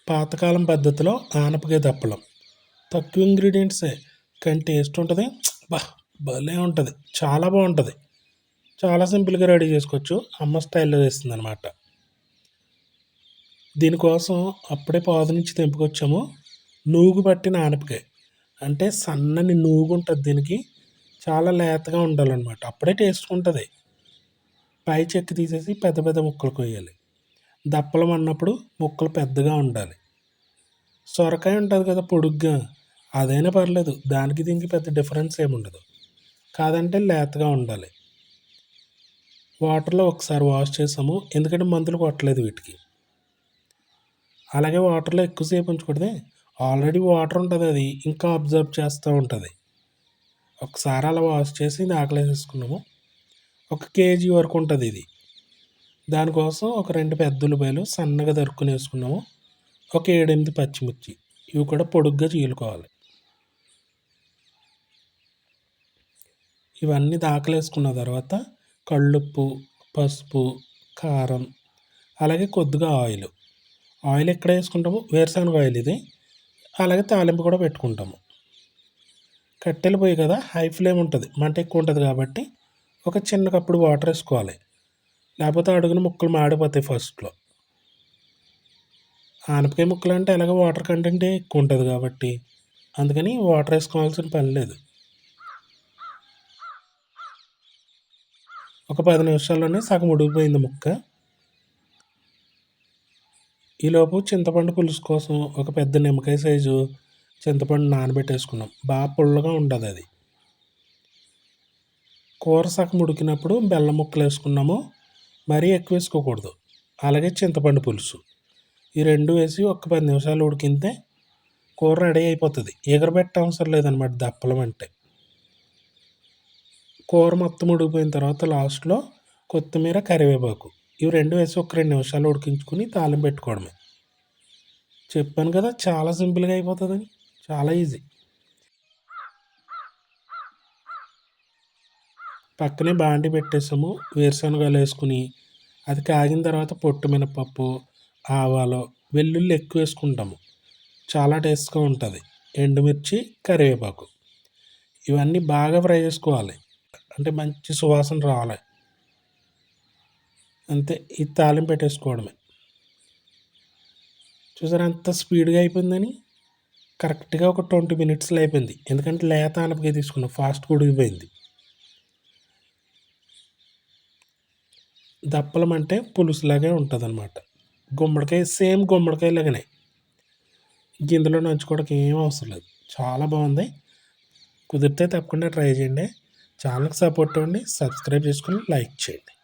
పాతకాలం పద్ధతిలో ఆనపకాయ దప్పలం. తక్కువ ఇంగ్రీడియంట్సే కానీ టేస్ట్ ఉంటుంది. బా భలే ఉంటుంది. చాలా బాగుంటుంది. చాలా సింపుల్గా రెడీ చేసుకోవచ్చు. అమ్మ స్టైల్లో చేస్తుందనమాట. దీనికోసం అప్పుడే పాదు నుంచి తెంపుకొచ్చాము. నూగు పట్టిన ఆనపకాయ, అంటే సన్నని నూగు ఉంటుంది దీనికి. చాలా లేతగా ఉండాలన్నమాట, అప్పుడే టేస్ట్ ఉంటుంది. పై చెక్కు తీసేసి పెద్ద పెద్ద ముక్కలు కొయ్యాలి. దప్పలం అన్నప్పుడు ముక్కలు పెద్దగా ఉండాలి. సొరకాయ ఉంటుంది కదా పొడుగ్గా, అదైనా పర్లేదు, దానికి దీనికి పెద్ద డిఫరెన్స్ ఏమి ఉండదు. కాదంటే లేతగా ఉండాలి. వాటర్లో ఒకసారి వాష్ చేసాము, ఎందుకంటే మందులు కొట్టలేదు వీటికి. అలాగే వాటర్లో ఎక్కువసేపు ఉంచకూడదే, ఆల్రెడీ వాటర్ ఉంటుంది, అది ఇంకా అబ్జర్వ్ చేస్తూ ఉంటుంది. ఒకసారి అలా వాష్ చేసి ఆకలేసేసుకున్నాము. 1 కేజీ వరకు ఉంటుంది ఇది. దానికోసం ఒక 2 పెద్ద ఉల్లిపాయలు సన్నగా తరుక్కుని వేసుకున్నాము. ఒక 7-8 పచ్చిమిర్చి, ఇవి కూడా పొడుగ్గా చీలుకోవాలి. ఇవన్నీ దాకలేసుకున్న తర్వాత కళ్ళుప్పు, పసుపు, కారం, అలాగే కొద్దిగా ఆయిల్. ఆయిల్ ఎక్కడ వేసుకుంటాము, వేరుశనగ ఆయిల్ ఇది. అలాగే తాలింపు కూడా పెట్టుకుంటాము. కట్టెలు పోయి కదా, హై ఫ్లేమ్ ఉంటుంది, మంట ఎక్కువ ఉంటుంది కాబట్టి ఒక చిన్న కప్పుడు వాటర్ వేసుకోవాలి. లేకపోతే అడుగున ముక్కలు మాడిపోతాయి ఫస్ట్లో. ఆనపకాయ ముక్కలు అంటే ఎలాగో వాటర్ కంటెంటే ఎక్కువ ఉంటుంది కాబట్టి అందుకని వాటర్ వేసుకోవాల్సిన పని లేదు. ఒక 10 నిమిషాల్లోనే సగం ఉడికిపోయింది ముక్క. ఈలోపు చింతపండు పులుసు కోసం ఒక పెద్ద నిమ్మకాయ సైజు చింతపండు నానబెట్టేసుకున్నాం. బాగా పుల్లగా ఉండదు అది. కూర సగం ఉడికినప్పుడు బెల్లం ముక్కలు వేసుకున్నాము. మరీ ఎక్కువ వేసుకోకూడదు. అలాగే చింతపండు పులుసు, ఈ 2 వేసి ఒక 10 నిమిషాలు ఉడికితే కూర రెడీ అయిపోతుంది. ఎగరబెట్ట అవసరం లేదనమాట దప్పలం అంటే. కూర మొత్తం ఉడికిపోయిన తర్వాత లాస్ట్లో కొత్తిమీర, కరివేపాకు, ఇవి 2 వేసి ఒక 2 నిమిషాలు ఉడికించుకుని తాలింపు పెట్టుకోవడమే. చెప్పాను కదా చాలా సింపుల్గా అయిపోతుందని, చాలా ఈజీ. పక్కనే బాండి పెట్టేసాము. వేరుశనగలు వేసుకుని అది కాగిన తర్వాత పొట్టు మినపప్పు, ఆవాలు, వెల్లుల్లి ఎక్కువ వేసుకుంటాము, చాలా టేస్ట్గా ఉంటుంది. ఎండుమిర్చి, కరివేపాకు, ఇవన్నీ బాగా ఫ్రై చేసుకోవాలి, అంటే మంచి సువాసన రావాలి. అంతే, ఇది తాలింపు పెట్టేసుకోవడమే. చూసారా ఎంత స్పీడ్గా అయిపోయిందని. కరెక్ట్గా ఒక 20 మినిట్స్లో అయిపోయింది, ఎందుకంటే లేత ఆనపకాయ తీసుకున్నాం, ఫాస్ట్గా ఉడికిపోయింది. దప్పలం అంటే పులుసులాగే ఉంటుంది అనమాట. గుమ్మడికాయ సేమ్ గుమ్మడికాయ లాగానే, గింజలో నంచుకోవడానికి ఏం అవసరం లేదు. చాలా బాగుంది. కుదిరితే తప్పకుండా ట్రై చేయండి. ఛానల్కి సపోర్ట్ ఇవ్వండి, సబ్స్క్రైబ్ చేసుకుని లైక్ చేయండి.